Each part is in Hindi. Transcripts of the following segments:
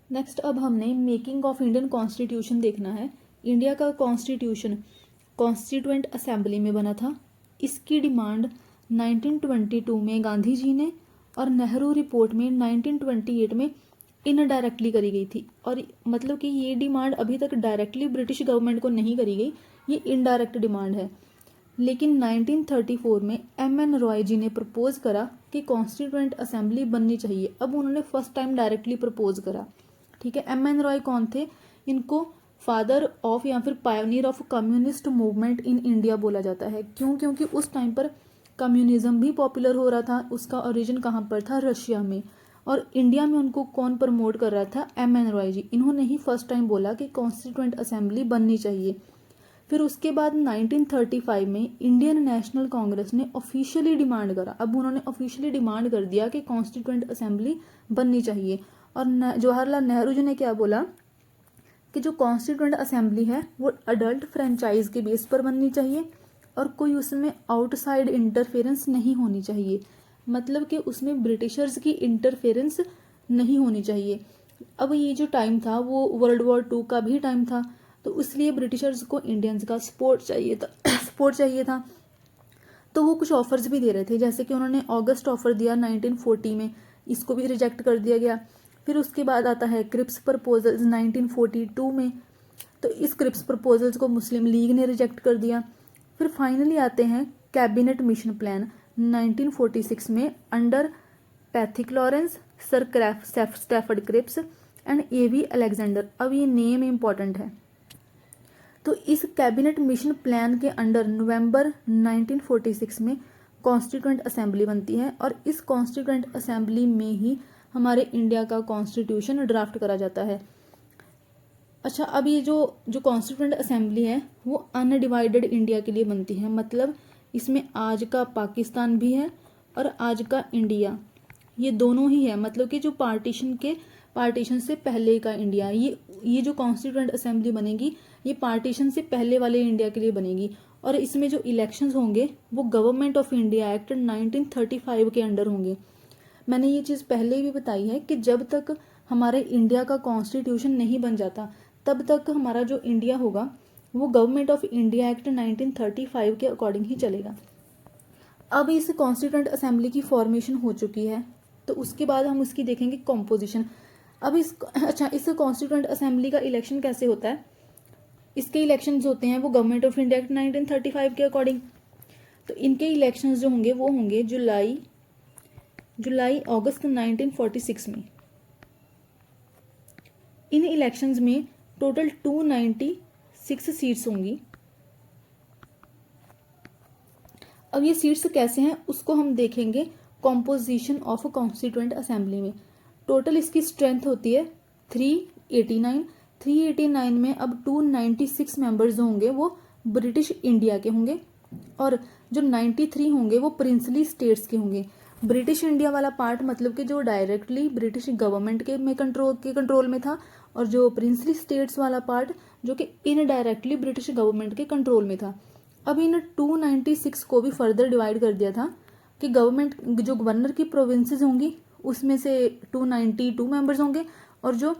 नेक्स्ट अब हमने मेकिंग ऑफ इंडियन कॉन्स्टिट्यूशन देखना है। इंडिया का कॉन्स्टिट्यूशन कॉन्स्टिट्यूएंट असेंबली में बना था। इसकी डिमांड 1922 में गांधी जी ने और नेहरू रिपोर्ट में 1928 में इनडायरेक्टली करी गई थी। और मतलब कि ये डिमांड अभी तक डायरेक्टली ब्रिटिश गवर्नमेंट को नहीं करी गई, ये इनडायरेक्ट डिमांड है। लेकिन 1934 में एम.एन. रॉय जी ने प्रपोज करा कि कॉन्स्टिट्यूएंट असेंबली बननी चाहिए। अब उन्होंने फर्स्ट टाइम डायरेक्टली प्रपोज करा। ठीक है, एम.एन. रॉय कौन थे? इनको फादर ऑफ या फिर pioneer of communist movement in India बोला जाता है। क्यों? क्योंकि उस टाइम पर कम्युनिज्म भी पॉपुलर हो रहा था। उसका ओरिजिन कहाँ पर था? रशिया में। और इंडिया में उनको कौन प्रमोट कर रहा था? एम.एन. रॉय जी। इन्होंने ही फर्स्ट टाइम बोला कि कॉन्स्टिट्यूएंट असेंबली बननी चाहिए। फिर उसके बाद 1935 में इंडियन नेशनल कांग्रेस ने ऑफिशियली डिमांड करा। अब उन्होंने ऑफिशियली डिमांड कर दिया कि कॉन्स्टिट्यूएंट असेंबली बननी चाहिए। और जवाहरलाल नेहरू जी ने क्या बोला कि जो कॉन्स्टिट्यूएंट असेंबली है वो अडल्ट फ्रेंचाइज के बेस पर बननी चाहिए और कोई उसमें आउटसाइड इंटरफेरेंस नहीं होनी चाहिए। मतलब कि उसमें ब्रिटिशर्स की इंटरफेरेंस नहीं होनी चाहिए। अब ये जो टाइम था वो वर्ल्ड वॉर 2 का भी टाइम था, तो इसलिए ब्रिटिशर्स को इंडियंस का सपोर्ट चाहिए था सपोर्ट चाहिए था। तो वो कुछ ऑफर्स भी दे रहे थे, जैसे कि उन्होंने अगस्त ऑफर दिया 1940 में, इसको भी रिजेक्ट कर दिया गया। फिर उसके बाद आता है क्रिप्स प्रपोजल्स 1942 में, तो इस क्रिप्स प्रपोजल्स को मुस्लिम लीग ने रिजेक्ट कर दिया। फिर फाइनली आते हैं कैबिनेट मिशन प्लान 1946 में under Pethick Lawrence, sir Stafford Cripps and A V. Alexander. अब ये नेम इंपॉर्टेंट है। तो इस कैबिनेट मिशन प्लान के अंडर नवंबर 1946 में कॉन्स्टिट्यूएंट असेंबली बनती है और इस कॉन्स्टिट्यूएंट असेंबली में ही हमारे इंडिया का कॉन्स्टिट्यूशन ड्राफ्ट करा जाता है। अच्छा, अब ये जो कॉन्स्टिट्यूएंट असेंबली है वो अनडिवाइडेड इंडिया के लिए बनती है। मतलब इसमें आज का पाकिस्तान भी है और आज का इंडिया, ये दोनों ही है। मतलब कि जो पार्टीशन से पहले का इंडिया, ये जो कॉन्स्टिट्यूएंट असेंबली बनेगी ये पार्टीशन से पहले वाले इंडिया के लिए बनेगी। और इसमें जो इलेक्शंस होंगे वो गवर्नमेंट ऑफ इंडिया एक्ट 1935 के अंडर होंगे। मैंने ये चीज़ पहले भी बताई है कि जब तक हमारे इंडिया का कॉन्स्टिट्यूशन नहीं बन जाता तब तक हमारा जो इंडिया होगा वो गवर्नमेंट ऑफ इंडिया एक्ट 1935 के अकॉर्डिंग ही चलेगा। अब इस कॉन्स्टिट्यूएंट असेंबली की फॉर्मेशन हो चुकी है, तो उसके बाद हम इसकी देखेंगे कॉम्पोजिशन। अब इस कॉन्स्टिट्यूएंट असेंबली का इलेक्शन कैसे होता है? इसके इलेक्शंस होते हैं वो गवर्नमेंट ऑफ इंडिया एक्ट 1935 के अकॉर्डिंग। तो इनके इलेक्शंस जो होंगे वो होंगे जुलाई अगस्त 1946 में। इन इलेक्शंस में टोटल 296 सीट्स होंगी। अब ये सीट्स कैसे हैं उसको हम देखेंगे कॉम्पोजिशन ऑफ कॉन्स्टिट्यूएंट असेंबली में। टोटल इसकी स्ट्रेंथ होती है 389 में अब 296 मेंबर्स होंगे वो ब्रिटिश इंडिया के होंगे और जो 93 होंगे वो प्रिंसली स्टेट्स के होंगे। ब्रिटिश इंडिया वाला पार्ट मतलब कि जो डायरेक्टली ब्रिटिश गवर्नमेंट के कंट्रोल में था, और जो प्रिंसली स्टेट्स वाला पार्ट जो कि इनडायरेक्टली ब्रिटिश गवर्नमेंट के कंट्रोल में था। अब इन 296 को भी फर्दर डिवाइड कर दिया था कि जो गवर्नर की प्रोविंसेस होंगी उसमें से 292 मेंबर्स होंगे और जो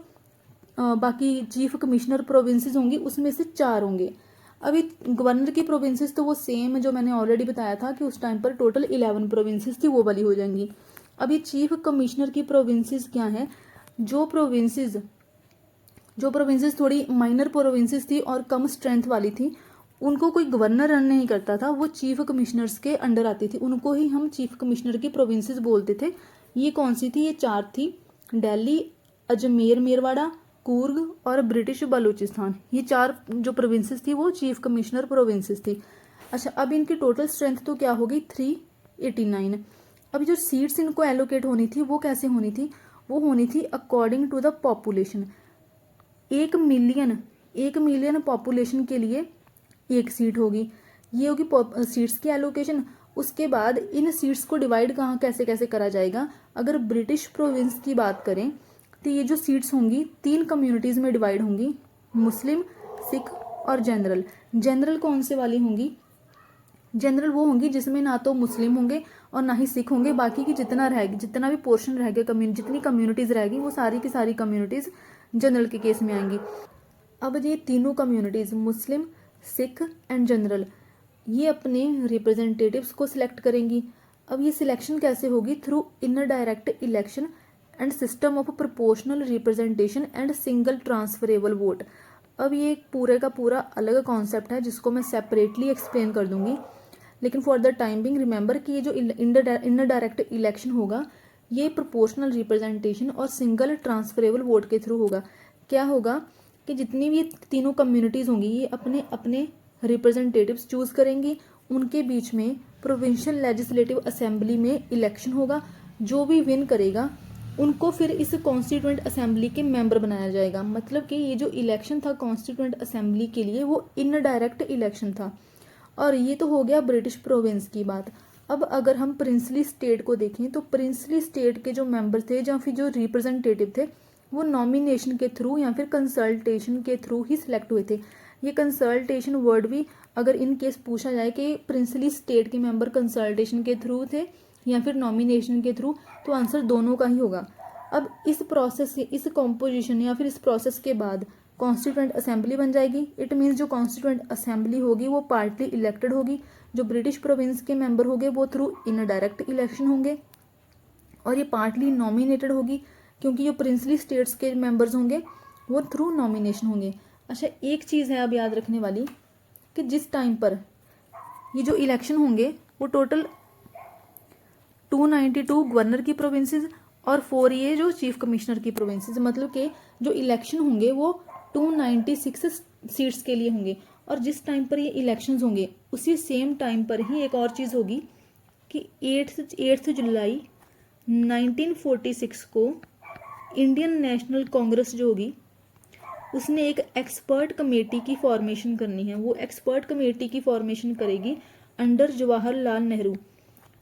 बाकी चीफ कमिश्नर प्रोविंसेस होंगी उसमें से 4 होंगे। अभी गवर्नर की प्रोविंसेस तो वो सेम जो मैंने ऑलरेडी बताया था कि उस टाइम पर टोटल 11 प्रोविंसेस थी, वो वाली हो जाएंगी। अभी चीफ कमिश्नर की प्रोविंसेस क्या है? जो प्रोविंसेस थोड़ी माइनर प्रोविंसेस थी और कम स्ट्रेंथ वाली थी, उनको कोई गवर्नर रन नहीं करता था, वो चीफ कमिश्नर्स के अंडर आती थी, उनको ही हम चीफ कमिश्नर की प्रोविंसेस बोलते थे। ये कौन सी थी? ये 4 थी, दिल्ली, अजमेर मेरवाड़ा, कूर्ग और ब्रिटिश बलूचिस्तान। ये 4 जो प्रोविंसेस थी वो चीफ कमिश्नर प्रोविंसेस थी। अच्छा, अब इनकी टोटल स्ट्रेंथ तो क्या होगी? 389। अब जो सीट्स इनको एलोकेट होनी थी वो कैसे होनी थी? वो होनी थी according to the population. 1 million population के लिए 1 सीट होगी। ये होगी सीट्स की एलोकेशन। उसके बाद इन सीट्स को डिवाइड कैसे करा जाएगा? अगर ब्रिटिश प्रोविंस की बात करें तो ये जो सीट्स होंगी 3 कम्युनिटीज़ में डिवाइड होंगी, मुस्लिम, सिख और जनरल कौन से वाली होंगी? जनरल वो होंगी जिसमें ना तो मुस्लिम होंगे और ना ही सिख होंगे। बाकी की जितना भी पोर्शन रहेगा, जितनी कम्युनिटीज़ रहेगी वो सारी की सारी कम्युनिटीज़ जनरल के केस में आएंगी। अब ये तीनों communities Muslim, Sikh and general ये अपने रिप्रेजेंटेटिव्स को सिलेक्ट करेंगी। अब ये सिलेक्शन कैसे होगी? Through inner direct election and system of proportional representation and single transferable vote. अब ये एक पूरे का पूरा अलग कॉन्सेप्ट है जिसको मैं सेपरेटली एक्सप्लेन कर दूंगी, लेकिन for the time being remember कि ये जो इनर डायरेक्ट इलेक्शन होगा ये प्रोपोर्शनल रिप्रेजेंटेशन और सिंगल ट्रांसफरेबल वोट के थ्रू होगा। क्या होगा कि जितनी भी तीनों कम्युनिटीज़ होंगी ये अपने अपने रिप्रेजेंटेटिव्स चूज़ करेंगी, उनके बीच में प्रोविंशियल लेजिस्लेटिव असेंबली में इलेक्शन होगा, जो भी विन करेगा उनको फिर इस कॉन्स्टिट्यूएंट असेंबली के मेंबर बनाया जाएगा। मतलब कि ये जो इलेक्शन था कॉन्स्टिट्यूएंट असेंबली के लिए वो इनडायरेक्ट इलेक्शन था। और ये तो हो गया ब्रिटिश प्रोविंस की बात। अब अगर हम प्रिंसली स्टेट को देखें तो प्रिंसली स्टेट के जो मेंबर थे या फिर जो रिप्रेजेंटेटिव थे वो नॉमिनेशन के थ्रू या फिर कंसल्टेशन के थ्रू ही सिलेक्ट हुए थे। ये कंसल्टेशन वर्ड भी अगर इन केस पूछा जाए कि प्रिंसली स्टेट के मेंबर कंसल्टेशन के थ्रू थे या फिर नॉमिनेशन के थ्रू, तो आंसर दोनों का ही होगा। अब इस प्रोसेस से इस कॉम्पोजिशन या फिर इस प्रोसेस के बाद कॉन्स्टिट्यूएंट असेंबली बन जाएगी। इट मीन्स जो कॉन्स्टिट्यूएंट असेंबली होगी वो पार्टली इलेक्टेड होगी, जो ब्रिटिश प्रोविंस के मेंबर होंगे वो थ्रू इन डायरेक्ट इलेक्शन होंगे, और ये पार्टली नॉमिनेटेड होगी क्योंकि जो प्रिंसली स्टेट्स के मेंबर्स होंगे वो थ्रू नॉमिनेशन होंगे। अच्छा, एक चीज़ है अब याद रखने वाली कि जिस टाइम पर ये जो इलेक्शन होंगे वो टोटल 292 गवर्नर की प्रोविंसेस और 4 ये जो चीफ कमिश्नर की प्रोविंसेस, मतलब कि जो इलेक्शन होंगे वो 296 सीट्स के लिए होंगे। और जिस टाइम पर ये इलेक्शंस होंगे उसी सेम टाइम पर ही एक और चीज़ होगी कि 8 जुलाई 1946 को इंडियन नेशनल कांग्रेस जो होगी उसने एक एक्सपर्ट कमेटी की फॉर्मेशन करनी है। वो एक्सपर्ट कमेटी की फॉर्मेशन करेगी अंडर जवाहरलाल नेहरू।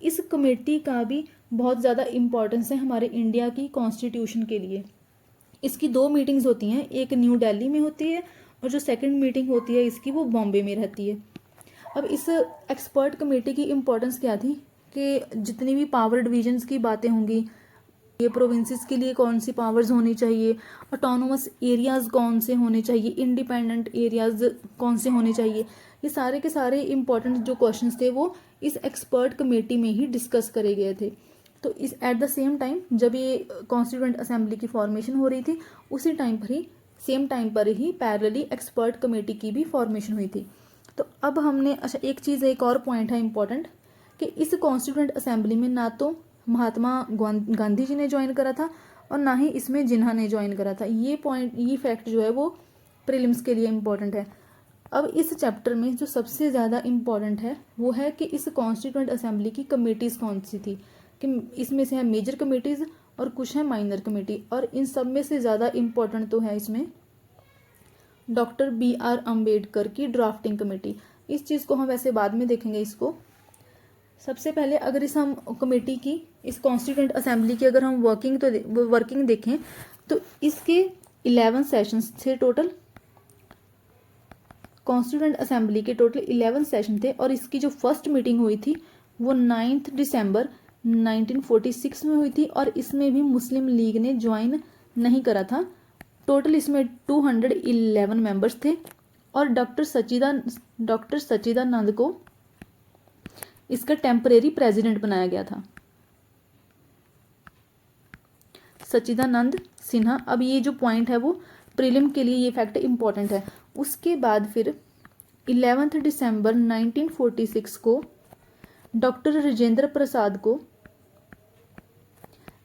इस कमेटी का भी बहुत ज़्यादा इम्पोर्टेंस है हमारे इंडिया की कॉन्स्टिट्यूशन के लिए। इसकी 2 मीटिंग्स होती हैं, एक न्यू दिल्ली में होती है और जो सेकंड मीटिंग होती है इसकी वो बॉम्बे में रहती है। अब इस एक्सपर्ट कमेटी की इम्पोर्टेंस क्या थी कि जितनी भी पावर डिविजन्स की बातें होंगी, ये प्रोविंसेस के लिए कौन सी पावर्स होनी चाहिए, ऑटोनोमस एरियाज़ कौन से होने चाहिए, इंडिपेंडेंट एरियाज़ कौन से होने चाहिए, ये सारे के सारे इम्पॉर्टेंट जो क्वेश्चंस थे वो इस एक्सपर्ट कमेटी में ही डिस्कस करे गए थे। तो इस एट द सेम टाइम जब ये कॉन्स्टिट्यूएंट असेंबली की फॉर्मेशन हो रही थी उसी टाइम पर ही सेम टाइम पर ही पैरेलली एक्सपर्ट कमेटी की भी फॉर्मेशन हुई थी। तो अब हमने, अच्छा एक चीज़, एक और पॉइंट है इम्पॉर्टेंट कि इस कॉन्स्टिट्यूएंट असेंबली में ना तो महात्मा गांधी जी ने ज्वाइन करा था और ना ही इसमें जिन्हा ने ज्वाइन करा था। ये पॉइंट, ये फैक्ट जो है वो प्रीलिम्स के लिए इम्पॉर्टेंट है। अब इस चैप्टर में जो सबसे ज़्यादा इम्पॉर्टेंट है वो है कि इस कॉन्स्टिट्यूएंट असेंबली की कमेटीज़ कौन सी थी, कि इसमें से है मेजर कमेटीज़ और कुछ है माइनर कमेटी, और इन सब में से ज़्यादा इम्पॉर्टेंट तो है इसमें डॉक्टर BR अम्बेडकर की ड्राफ्टिंग कमेटी। इस चीज़ को हम वैसे बाद में देखेंगे। इसको सबसे पहले अगर इस हम कमेटी की, इस कॉन्स्टिट्यूएंट असेंबली की अगर हम वर्किंग देखें तो इसके 11 सेशंस थे टोटल। कॉन्स्टिट्यूएंट असेंबली के टोटल 11 सेशन थे और इसकी जो फर्स्ट मीटिंग हुई थी वो 9 दिसंबर 1946 में हुई थी और इसमें भी मुस्लिम लीग ने ज्वाइन नहीं करा था। टोटल इसमें 211 मेंबर्स थे और डॉक्टर सच्चिदानंद को इसका टेम्परेरी प्रेसिडेंट बनाया गया था, सच्चिदानंद सिन्हा। अब ये जो पॉइंट है वो प्रीलिम के लिए ये फैक्ट इम्पॉर्टेंट है। उसके बाद फिर 11 दिसंबर 1946 को डॉक्टर राजेंद्र प्रसाद को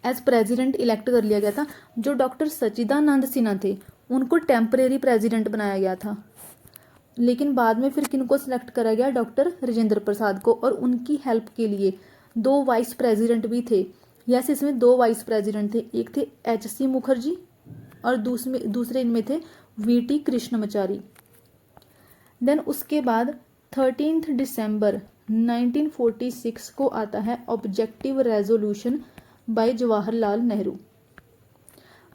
एज प्रेसिडेंट इलेक्ट कर लिया गया था। जो डॉक्टर सच्चिदानंद सिन्हा थे उनको टेम्परेरी प्रेसिडेंट बनाया गया था, लेकिन बाद में फिर किनको सिलेक्ट करा गया, डॉक्टर राजेंद्र प्रसाद को। और उनकी हेल्प के लिए 2 वाइस प्रेसिडेंट भी थे। यस, इसमें 2 वाइस प्रेसिडेंट थे, एक थे HC मुखर्जी और दूसरे इनमें थे VT कृष्णमाचारी। देन उसके बाद 13 दिसंबर 1946 को आता है objective resolution bye Jawaharlal Nehru.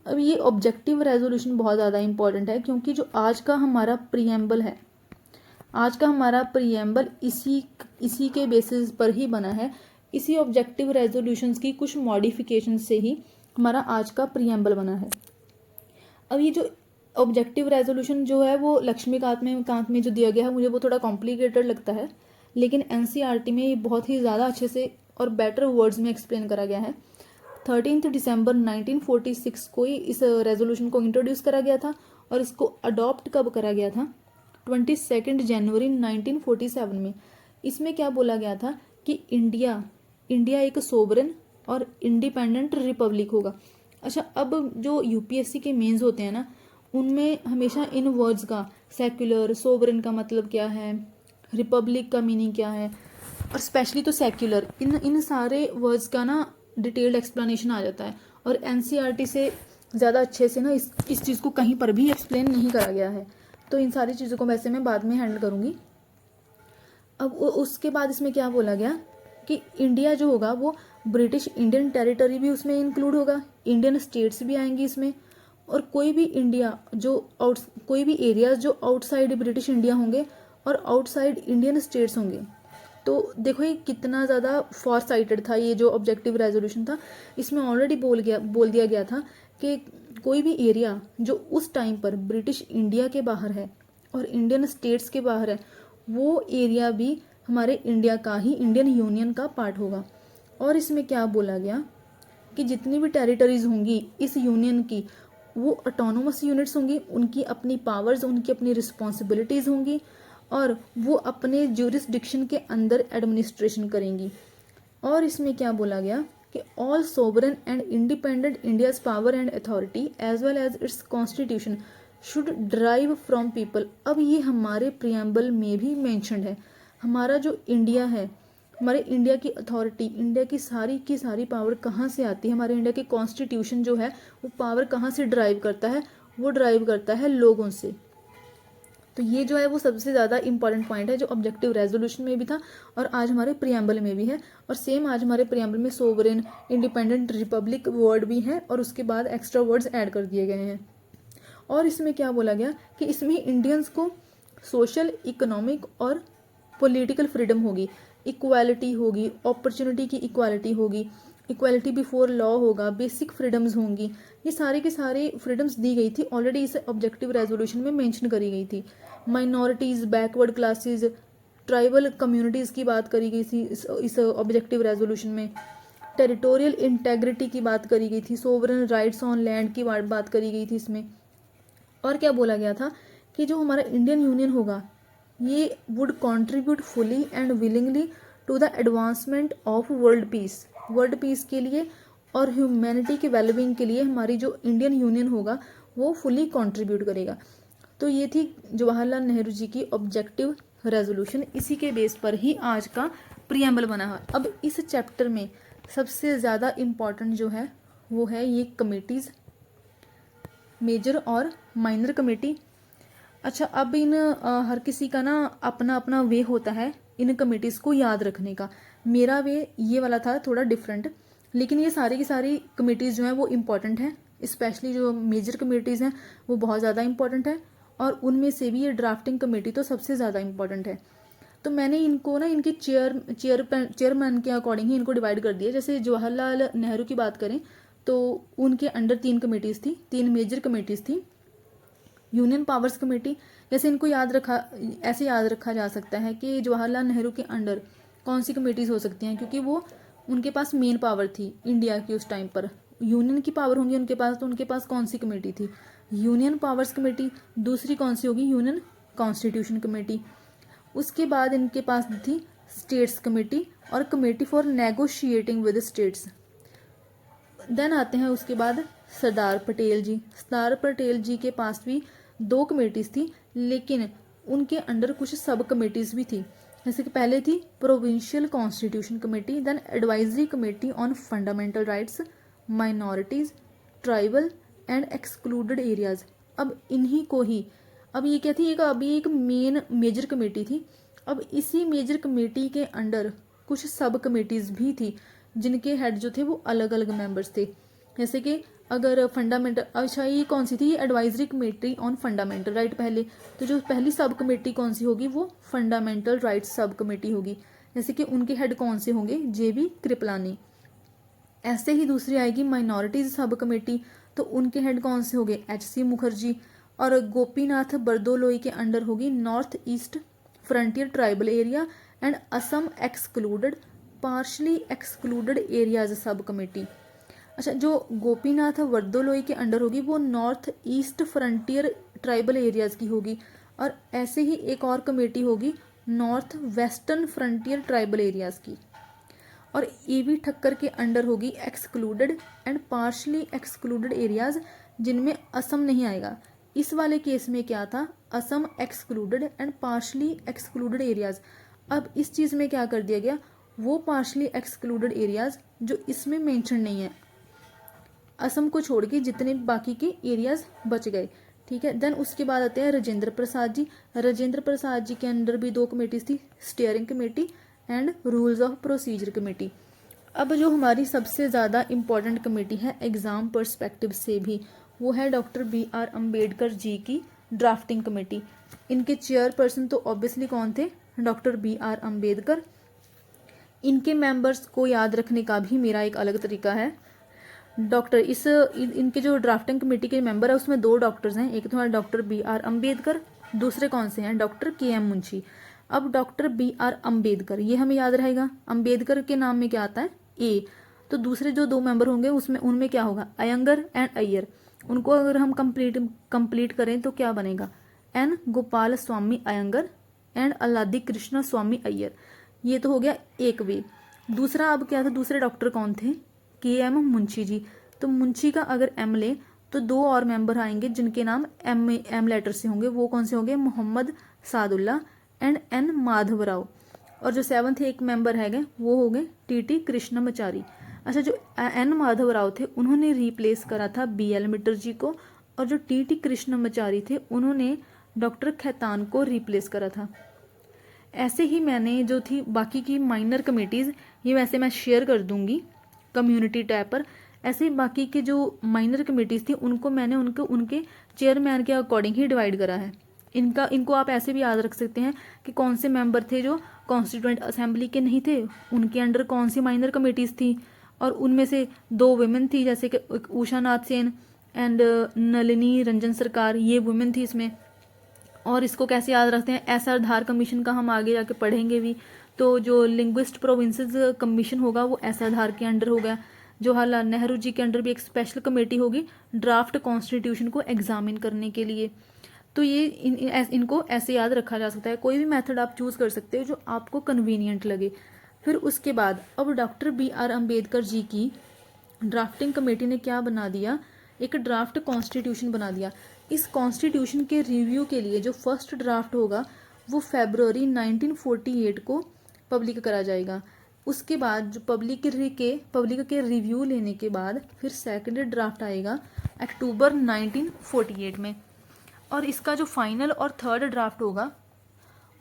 अब ये ऑब्जेक्टिव रेजोल्यूशन बहुत ज़्यादा इंपॉर्टेंट है क्योंकि जो आज का हमारा प्रीएम्बल है, आज का हमारा प्रीएम्बल इसी के बेसिस पर ही बना है। इसी ऑब्जेक्टिव रेजोल्यूशंस की कुछ मॉडिफिकेशन से ही हमारा आज का प्रीएम्बल बना है। अब ये जो ऑब्जेक्टिव रेजोल्यूशन जो है वो लक्ष्मीकांत में जो दिया गया है मुझे वो थोड़ा कॉम्प्लिकेटेड लगता है, लेकिन एनसीईआरटी में ये बहुत ही ज़्यादा अच्छे से और बेटर वर्ड्स में एक्सप्लेन करा गया है। 13 दिसंबर 1946 को ही इस रेजोल्यूशन को इंट्रोड्यूस करा गया था और इसको अडॉप्ट कब करा गया था? 22 जनवरी 1947 में। इसमें क्या बोला गया था कि इंडिया एक सोवरेन और इंडिपेंडेंट रिपब्लिक होगा। अच्छा, अब जो यूपीएससी के मेंस होते हैं ना, उनमें हमेशा इन वर्ड्स का, सेक्युलर, सोवरेन का मतलब क्या है, रिपब्लिक का मीनिंग क्या है, और स्पेशली तो सेक्युलर, इन सारे वर्ड्स का ना डिटेल्ड एक्सप्लेनेशन आ जाता है। और एनसीईआरटी से ज़्यादा अच्छे से ना इस चीज़ को कहीं पर भी एक्सप्लेन नहीं करा गया है। तो इन सारी चीज़ों को वैसे मैं बाद में हैंडल करूँगी। अब उसके बाद इसमें क्या बोला गया कि इंडिया जो होगा वो ब्रिटिश इंडियन टेरिटरी भी उसमें इंक्लूड होगा, इंडियन स्टेट्स भी आएंगी इसमें, और कोई भी एरियाज जो आउटसाइड ब्रिटिश इंडिया होंगे और आउटसाइड इंडियन स्टेट्स होंगे। तो देखो ये कितना ज़्यादा फॉर साइटेड था ये जो ऑब्जेक्टिव रेजोल्यूशन था। इसमें ऑलरेडी बोल दिया गया था कि कोई भी एरिया जो उस टाइम पर ब्रिटिश इंडिया के बाहर है और इंडियन स्टेट्स के बाहर है, वो एरिया भी हमारे इंडिया का ही, इंडियन यूनियन का पार्ट होगा। और इसमें क्या बोला गया कि जितनी भी टेरिटरीज होंगी इस यूनियन की, वो ऑटोनोमस यूनिट्स होंगी, उनकी अपनी पावर्स, उनकी अपनी रिस्पॉन्सिबिलिटीज़ होंगी और वो अपने ज्यूरिसडिक्शन के अंदर एडमिनिस्ट्रेशन करेंगी। और इसमें क्या बोला गया कि all sovereign and independent India's power and authority as well as its constitution should drive from people. अब ये हमारे प्रियम्बल में भी मेंशन्ड है। हमारा जो इंडिया है, हमारे इंडिया की अथॉरिटी, इंडिया की सारी पावर कहाँ से आती है, हमारे इंडिया के कॉन्स्टिट्यूशन जो है वो पावर कहाँ से ड्राइव करता है? वो ड्राइव करता है लोगों से। तो ये जो है वो सबसे ज़्यादा इंपॉर्टेंट पॉइंट है जो ऑब्जेक्टिव रेजोल्यूशन में भी था और आज हमारे प्रियम्बल में भी है। और सेम आज हमारे प्रियम्बल में सोवरेन, इंडिपेंडेंट, रिपब्लिक वर्ड भी है और उसके बाद एक्स्ट्रा वर्ड्स ऐड कर दिए गए हैं। और इसमें क्या बोला गया कि इसमें इंडियंस को सोशल, इकोनॉमिक और पॉलिटिकल फ्रीडम होगी, इक्वालिटी होगी, अपॉर्चुनिटी की इक्वालिटी होगी, इक्वालिटी बिफोर लॉ होगा, बेसिक फ्रीडम्स होंगी। ये सारे के सारे फ्रीडम्स दी गई थी, ऑलरेडी इस ऑब्जेक्टिव रेजोल्यूशन में मेंशन करी गई थी। Minorities, backward classes, tribal communities की बात करी गई थी इस ऑब्जेक्टिव रेजोल्यूशन में। टेरिटोरियल इंटेग्रिटी की बात करी गई थी, सोवरेन राइट्स ऑन लैंड की बात करी गई थी इसमें। और क्या बोला गया था कि जो हमारा इंडियन यूनियन होगा ये would contribute fully and willingly to the advancement of world peace के लिए और ह्यूमैनिटी के वेलबींग के लिए हमारी जो इंडियन यूनियन होगा वो फुली कंट्रीब्यूट करेगा। तो ये थी जवाहरलाल नेहरू जी की ऑब्जेक्टिव रेजोल्यूशन। इसी के बेस पर ही आज का प्रियम्बल बना है। अब इस चैप्टर में सबसे ज़्यादा इम्पॉर्टेंट जो है वो है ये कमेटीज़, मेजर और माइनर कमेटी। अच्छा, अब इन हर किसी का ना अपना अपना वे होता है इन कमेटीज़ को याद रखने का। मेरा वे ये वाला था थोड़ा डिफरेंट, लेकिन ये सारी की सारी कमेटीज़ जो हैं वो इम्पॉर्टेंट हैं। स्पेशली जो मेजर कमेटीज़ हैं वो बहुत ज़्यादा इम्पॉर्टेंट है और उनमें से भी ये ड्राफ्टिंग कमेटी तो सबसे ज़्यादा इम्पॉर्टेंट है। तो मैंने इनको ना इनके चेयरमैन के अकॉर्डिंग ही इनको डिवाइड कर दिया। जैसे जवाहरलाल नेहरू की बात करें तो उनके अंडर 3 कमेटीज़ थी, 3 मेजर कमेटीज़ थी। यूनियन पावर्स कमेटी, जैसे इनको ऐसे याद रखा जा सकता है कि जवाहरलाल नेहरू के अंडर कौन सी कमेटीज़ हो सकती हैं, क्योंकि वो उनके पास मेन पावर थी इंडिया की उस टाइम पर। यूनियन की पावर होंगी उनके पास, तो उनके पास कौन सी कमेटी थी? Union powers committee. दूसरी कौन सी होगी? Union constitution committee. उसके बाद इनके पास थी स्टेट्स कमेटी और committee for negotiating with states. Then आते हैं उसके बाद सरदार पटेल जी। सरदार पटेल जी के पास भी 2 कमेटीज़ थी, लेकिन उनके अंडर कुछ सब कमेटीज़ भी थी। जैसे कि पहले थी provincial constitution committee, then advisory committee on fundamental rights, minorities, tribal and excluded areas. अब इन्हीं को ही, अब ये क्या थी, एक मेन मेजर कमेटी थी। अब इसी मेजर कमेटी के अंडर कुछ सब कमेटीज़ भी थी जिनके हेड जो थे वो अलग अलग मेंबर्स थे। जैसे कि अगर फंडामेंटल, अच्छा ये कौन सी थी? Advisory committee on fundamental right पहले। तो जो पहली सब कमेटी कौन सी होगी? वो फंडामेंटल राइट्स सब कमेटी होगी। जैसे कि उनके हेड कौन से होंगे? JB कृपलानी। ऐसे ही दूसरी आएगी माइनॉरिटीज़ सब कमेटी, तो उनके हेड कौन से हो गए, HC मुखर्जी। और गोपीनाथ बरदोलोई के अंडर होगी north east frontier tribal area and Assam excluded partially excluded areas sub committee. अच्छा, जो गोपीनाथ बरदोलोई के अंडर होगी वो north east frontier tribal areas की होगी, और ऐसे ही एक और कमेटी होगी north western frontier tribal areas की। और AB ठक्कर के अंडर होगी excluded and partially excluded areas, जिनमें असम नहीं आएगा। इस वाले केस में क्या था, Assam excluded and partially excluded areas. अब इस चीज़ में क्या कर दिया गया, वो पार्शली एक्सक्लूडेड एरियाज जो इसमें मेंशन नहीं है, असम को छोड़ के जितने बाकी के एरियाज बच गए, ठीक है। देन उसके बाद आते हैं राजेंद्र प्रसाद जी। राजेंद्र प्रसाद जी के अंडर भी 2 कमेटीज थी, steering committee and rules of procedure committee. अब जो हमारी सबसे ज़्यादा इम्पॉर्टेंट कमेटी है एग्ज़ाम पर्सपेक्टिव से भी, वो है डॉक्टर BR अम्बेडकर जी की ड्राफ्टिंग कमेटी। इनके चेयरपर्सन तो ऑब्वियसली कौन थे, डॉक्टर BR अम्बेडकर। इनके मेंबर्स को याद रखने का भी मेरा एक अलग तरीका है। इनके जो ड्राफ्टिंग कमेटी के मेंबर है उसमें 2 डॉक्टर्स हैं, एक तो है डॉक्टर BR अम्बेडकर, दूसरे कौन से हैं, डॉक्टर KM मुंशी। अब डॉक्टर BR अम्बेडकर ये हमें याद रहेगा, अम्बेडकर के नाम में क्या आता है, A। तो दूसरे जो 2 मेंबर होंगे उसमें उनमें क्या होगा, अयंगर एंड अय्यर। उनको अगर हम कंप्लीट करें तो क्या बनेगा, N Gopalaswami Ayyangar and Alladi Krishnaswami Iyer. ये तो हो गया एक वे। दूसरा अब क्या था, दूसरे डॉक्टर कौन थे, KM मुंशी जी। तो मुंशी का अगर M ले तो 2 और मेंबर आएंगे जिनके नाम M लेटर से होंगे, वो कौन से होंगे, मोहम्मद सादुल्ला एंड N माधवराव। और जो 7th एक मेंबर है वो हो गए TT कृष्णमाचारी। अच्छा, जो N माधवराव थे उन्होंने रिप्लेस करा था BL मिटर जी को, और जो TT कृष्णमाचारी थे उन्होंने डॉक्टर खैतान को रिप्लेस करा था। ऐसे ही मैंने जो थी बाकी की माइनर कमेटीज़, ये वैसे मैं शेयर कर दूंगी कम्युनिटी टैब पर। ऐसे ही बाकी के जो माइनर कमेटीज़ थी उनको मैंने उनके चेयरमैन के अकॉर्डिंग ही डिवाइड करा है। इनको आप ऐसे भी याद रख सकते हैं कि कौन से मेंबर थे जो कॉन्स्टिट्यूएंट असेंबली के नहीं थे, उनके अंडर कौन सी माइनर कमेटीज़ थी, और उनमें से 2 वुमेन थी, जैसे कि उषा नाथ सेन एंड नलिनी रंजन सरकार, ये वुमेन थी इसमें। और इसको कैसे याद रखते हैं, SR धार कमीशन का हम आगे जाके पढ़ेंगे भी। तो जो लिंग्विस्ट प्रोविंसेस कमीशन होगा वो SR धार के अंडर हो गया। जवाहरलाल नेहरू जी के अंडर भी एक स्पेशल कमेटी होगी ड्राफ्ट कॉन्स्टिट्यूशन को एग्जामिन करने के लिए। तो ये इनको ऐसे याद रखा जा सकता है। कोई भी मेथड आप चूज़ कर सकते हो जो आपको कन्वीनियंट लगे। फिर उसके बाद अब डॉक्टर BR अम्बेडकर जी की ड्राफ्टिंग कमेटी ने क्या बना दिया, एक ड्राफ्ट कॉन्स्टिट्यूशन बना दिया। इस कॉन्स्टिट्यूशन के रिव्यू के लिए जो फर्स्ट ड्राफ्ट होगा वो फरवरी 1948 को पब्लिक करा जाएगा। उसके बाद जो पब्लिक के रिव्यू लेने के बाद फिर सेकंड ड्राफ्ट आएगा अक्टूबर 1948 में, और इसका जो फाइनल और थर्ड ड्राफ्ट होगा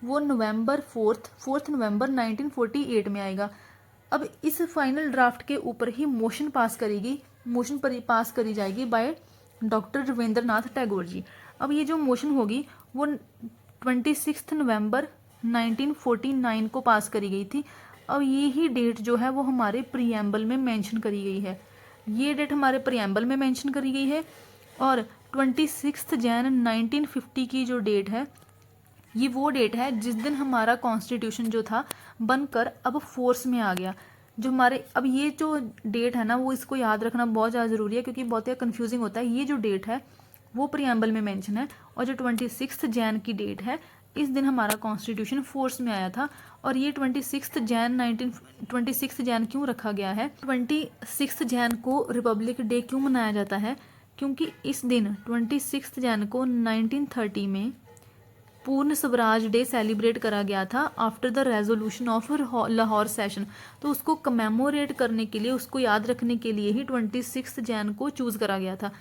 वो नवंबर 4 नवंबर 1948 में आएगा। अब इस फाइनल ड्राफ्ट के ऊपर ही मोशन पास करी जाएगी बाय डॉक्टर रविंद्रनाथ टैगोर जी। अब ये जो मोशन होगी वो 26 नवंबर 1949 को पास करी गई थी। अब ये ही डेट जो है वो हमारे प्रीएम्बल में मेंशन करी गई है, ये डेट हमारे प्रीएम्बल में मेंशन करी गई है। और 26 जनवरी 1950 की जो डेट है ये वो डेट है जिस दिन हमारा कॉन्स्टिट्यूशन जो था बनकर अब फोर्स में आ गया। जो हमारे अब ये जो डेट है ना वो इसको याद रखना बहुत ज़्यादा ज़रूरी है क्योंकि बहुत ही कंफ्यूजिंग होता है। ये जो डेट है वो प्रीएम्बल में मेंशन है, और जो 26 जनवरी की डेट है इस दिन हमारा कॉन्स्टिट्यूशन फोर्स में आया था। और ये 26 जनवरी क्यों रखा गया है, 26 जनवरी को रिपब्लिक डे क्यों मनाया जाता है, क्योंकि इस दिन 26 जनवरी को 1930 में पूर्ण स्वराज डे सेलिब्रेट करा गया था after the resolution of Lahore session. तो उसको कमेमोरेट करने के लिए, उसको याद रखने के लिए ही 26 जनवरी को चूज़ करा गया था।